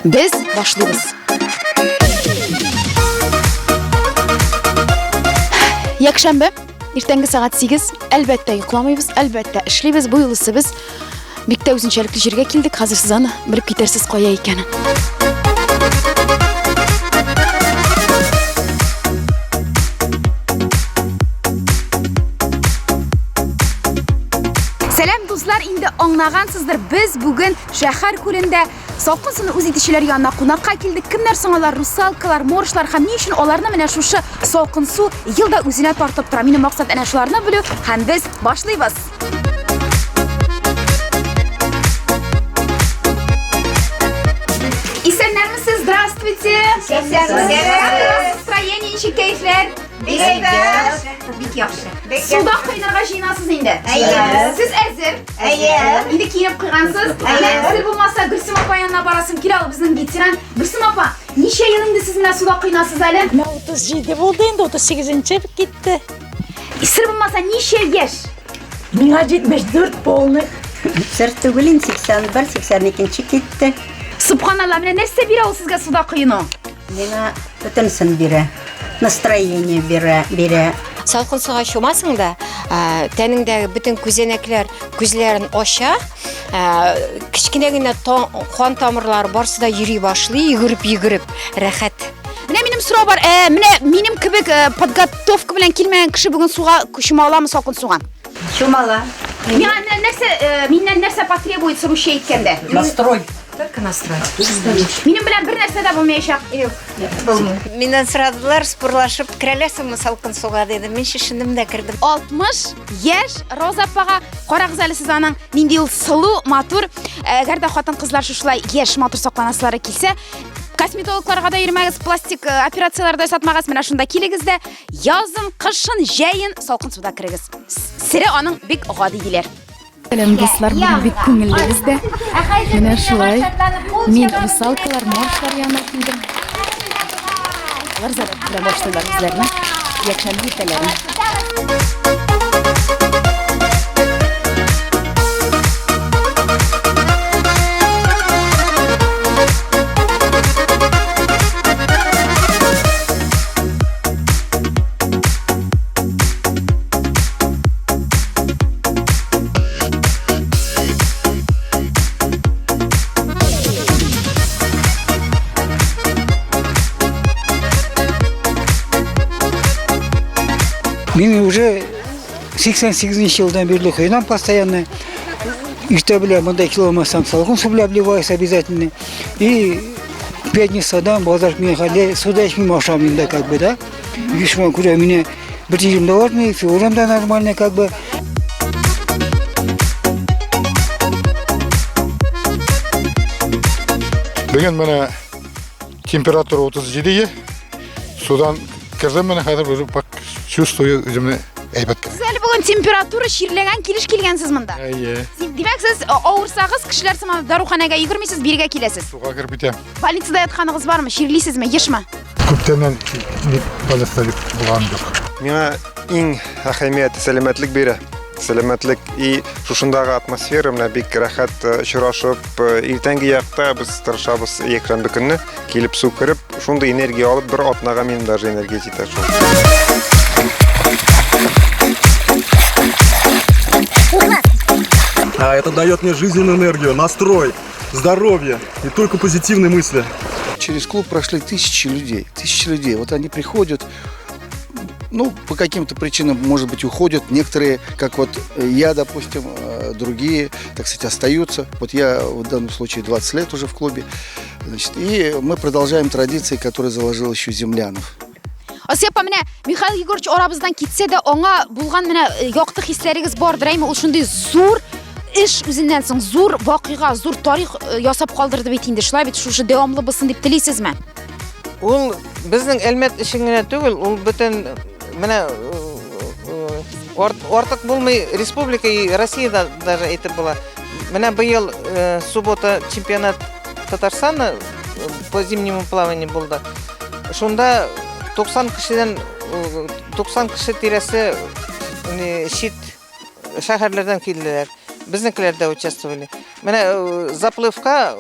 Biz başlıyoruz. Якшәмбе, иртәнге сәгать 8, әлбәттә йоқламыйбыз, әлбәттә эшлибез, бу юлысы без бик тә үзенчәлекле җиргә килдек. Хәзер сез аны белеп китерсез кая икәнен. Сәлам дуслар, инде аңлагансыздыр, без бүген шәһәр күлендә салкын суны үз итүчеләр янына кунакка килдек. Кемнәр соң алар? Русалкалар, моржлар һәм ни өчен аларны менә шушы салкын су елда үзенә тартып тора? Минем максат әнә шуларны белү һәм без башлыйбыз. Исәннәрмесез? Здравствуйте. Настроение ничек, кәйфләр? Бик яхшы. Суда кайнарга җыенасыз инде. Сез әзер? Инде киенеп куйгансыз. Сез булмаса Гөлсем апа янына барасым килә, ул безнең ветеран. Гөлсем апа, ничә ел инде сез менә суда кыйнасыз әле? 37 булды инде, 38-нче китте. Сез булмаса ничә яшь? Миңа 74 полных. Сыр түгел, 81-82 китте. Субханалла, менә нәрсә бирә ул сезгә суда кыйну? Миңа бөтенсен бирә. Настроение бирә. Салкын суга чумасың да, тәнеңдәге бөтен күзәнәкләр күзләрен ача, кичкенә генә кан тамырлары барсы да йөри башлый, йөгереп, рәхәт. Менә минем сорау бар. Менә минем кебек подготовка белән килмәгән кеше бүген суга чумаламы салкын суга? Чумала. Миннән нәрсә потребуется русча әйткәндә? Настрой. Только настрой. Минем белән бер нәрсә дә булмаячак. Миннән сорадылар, спорлашып, керәләсеңме салкын суга дидем. Мин шишендем дә кердем. 60 яшь Роза апага карагыз әле сез аның нинди ул сылу, матур. Әгәр дә хатын-кызлар шушылай яшь, матур сакланасылары килсә, косметологларга да йөрмәгез, пластик операцияларда сатмагыз, менә шунда килегез дә язын, кышын, җәен салкын суда керегез. Сире аның бик гади диләр. Сәлам дуслар, бүген бик күңеллебез дә. Менә шулай. Мин русалкалар, моржлар янына килдем. Алар зарат белән башлыйлар безләрне. Якшәмбе иртәләрен. Мен уже 88 жылдан бері құйнам постоянно. Иртә белән монда киломасам салкын су белән обливаюсь обязательно. И пятницадан базар мен хәле суда эчмим ашамыйм да как бы, да. Вишма күрә мине бер җирем дә бармый, фигурам да нормально как бы. Бүгін менә температура 37-ге. Судан кірдім менә хәзер уже пак чувствую үземне әйбәт. Сез әле бүген температура ширләгән килеш килгәнсез монда. Димәк, сез авырсагыз, кешеләр сыман даруханәгә йөгермисез, биргә киләсез. Суга кіріп китәм. Больницада ятканыгыз бармы? Ширлисезме, ешме? Күптәннән больница булган юк. Миңа иң әһәмиятле сәламәтлек бирә. Сәламәтлек и шушындагы атмосфера менә бик рәхәт очрашып, иртәнге якта без тырышабыз экранбы көнне килеп су кереп, шундый энергия алып бер атнага минем даже энергия җитә шул. Это дает мне жизненную энергию, настрой, здоровье и только позитивные мысли. Через клуб прошли тысячи людей. Вот они приходят, ну, по каким-то причинам, может быть, уходят. Некоторые, как вот я, допустим, другие, так сказать, остаются. Вот я в данном случае 20 лет уже в клубе. Значит, и мы продолжаем традиции, которые заложил еще Землянов. Асепа, менә Михаил Егорович арабыздан китсә дә, аңа булган менә якты хисләрегез бардыр, әйме? Ул шундый зур эш үзеннән соң, зур вакыйга, зур тарих ясап калдырды бит инде. Шулай бит, шушы дәвамлы булсын дип телисезме? Ул безнең әлмәт эшен генә түгел, ул бөтен менә артык булмый республика и Россиядә даже әйтеп була. Менә быел суббота чемпионат Татарстана по зимнему плаванию булды. Шунда 90 кеше тирәсе шит шәһәрләрдән килделәр. Безнекеләр дә участвовали. Менә заплывка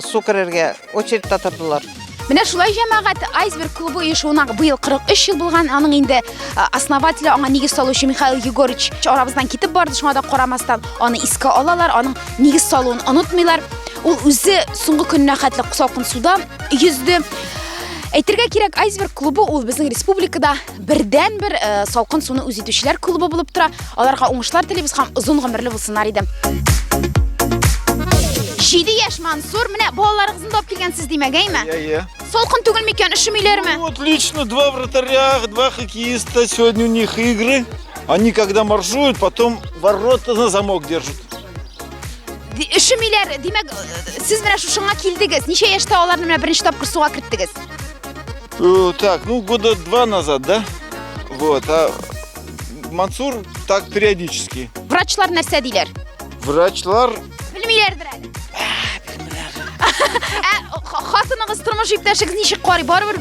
су кірерге очередьта тұрдылар. Менә шулай җәмәгать айсберг клубы оешуына быел 43 ел булган. Аның инде основателе, аңа нигез салучы Михаил Егорыч арабыздан китеп барды. Шуңа да карамастан аны искә алалар, аның нигез салуын онытмыйлар. Ул үзе соңгы көннә хәтле салкын суда yüzде. Әйтергә кирәк, айсберг клубы ул безнең республикада бердән-бер салкын суны үз итүчеләр клубы булып тора. Аларга уңышлар телибез һәм озын гомерле булсыннар иде. 7 яшь Мансур, менә балаларыгызны да алып килгәнсез димәгәйме? Салкын түгел микән, üşümиләрме? Ну, отлично, 2 вратаря, 2 хоккеиста, сегодня у них игры. Они когда маршируют, потом ворота на замок держат. Üşümиләр, димәк, сез менә шушыңа килдегез. Ничә яшьтә аларны менә беренче тапкыр суга керттегез? Так, ну, года 2 назад, да? Вот, а Мансур так периодически. Врачлар нәрсә диләр? Врачлар... Белмиләрдер әле. Хатыныгыз, тормыш иптәшегез ничек карый? Барыбер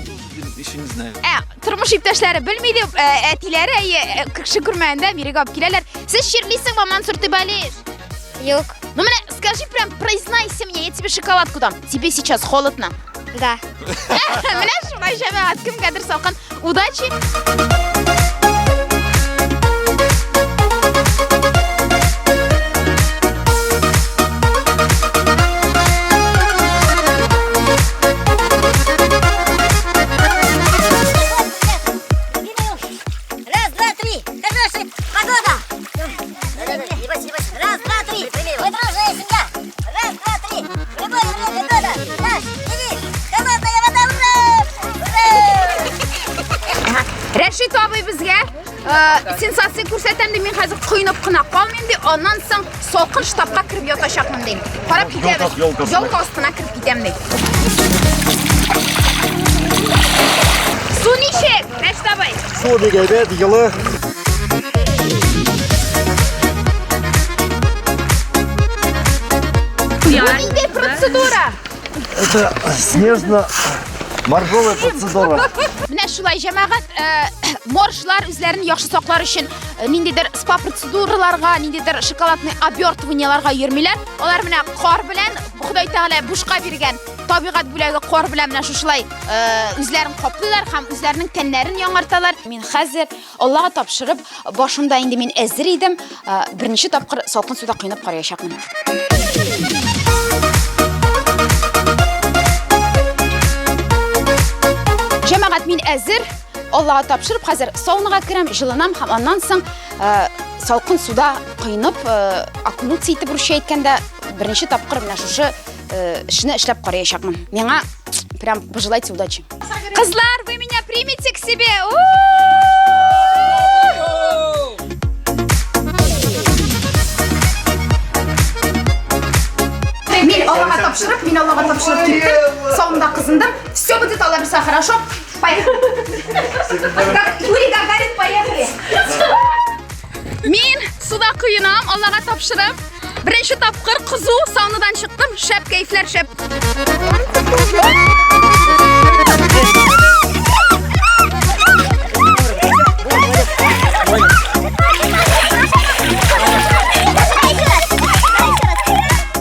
Еще не знаю. Тормыш иптәшләре белмиде, әтиләре кеше күрмәгәндә бирегә алып киләләр. Сез чирлисеңме, Мансур, ты болеешь? Юк. Ну, менә, скажи прям, признайся мне, я тебе шоколадку дам. Тебе сейчас холодно? Да. Менә шулай җәмәгать, кемгәдер салкын. Удачи! Рәшит абый безгә сенсация күрсәтәм ди, мин хәзер кыйнап кына калмыйм ди, аннан соң салкын штабка кирип ятачакмын ди. Карап китәбез. Ялка астына кирип китәм ди. Су ничек, Рәшит абый? Су бик әйбәт, йылы. Нинди процедура? Это снежно-моржовая процедура. Менә шулай җәмәгать, моржлар үзләрен яхшы саклар өчен ниндидер спа процедураларга, ниндидер шоколадный обертыванияларга йөрмиләр. Алар менә кар белән, Ходай Тәгалә бушка биргән табигать бүләге кар белән менә шушылай үзләрен каплыйлар һәм үзләренең тәннәрен яңарталар. Мин хәзер Аллага тапшырып, башында инде мин әзер идем, беренче тапкыр салкын суда кыйнап караячакмын. Җәмәгать, мин әзер, Аллага тапшырып, хәзер саунага керәм, җылынам һәм аннан соң салкын суда кыйнап, окунуться итеп русча әйткәндә, беренче тапкыр менә шушы эшне эшләп караячакмын. Миңа прям пожелайте удачи. Кызлар, вы меня примите к себе. Мин Аллага тапшырып киттем. Саунда кызындым. Все будет, Алла бирса, хорошо? Поехали. Юрий Гагарин, поехали. Мин суда кыйынам, Аллага тапшырып. Беренче тапкыр кызу саунадан чыктым. Шәп кайфләр, шәп.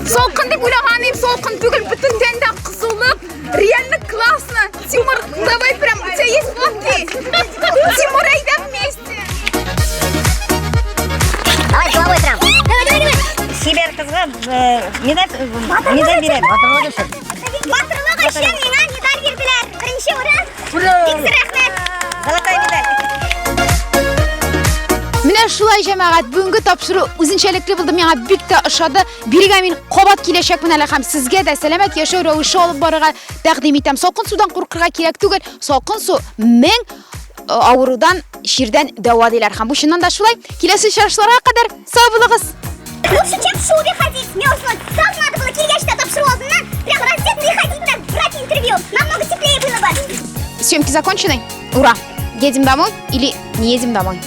Салкын дип уйлаганым, салкын түгел, бүтән тәндә кызулык. Реально классно. Тимур, давай прям, у тебя есть фотки? Тимур, айда вместе. Давай головой прям. Давай. Сибер кызга медаль бирәм. Батырлык өчен миңа медаль бирделәр. Беренче урын. Бик рәхмәт. Золотой медаль. Менә шулай җәмәгать, бүгенге тапшыру үзенчәлекле булды, миңа бик тә ошады. Бирегә мин кабат киләчәкмен әле һәм сезгә дә сәламәт яшәү рәвеше алып барырга тәкъдим итәм. Салкын судан куркырга кирәк түгел. Салкын су 1000 авырудан, ширдән дәва диләр һәм бу чыннан да шулай. Киләсе чыгышларга кадәр сау булыгыз. Лучше, чем в шубе ходить, мерзнуть. Сразу надо было килгәчтә тапшыру алдыннан прям раздетый ходить, брать интервью. Намного теплее было бы. Съемки закончены. Ура! Едем домой или не едем домой?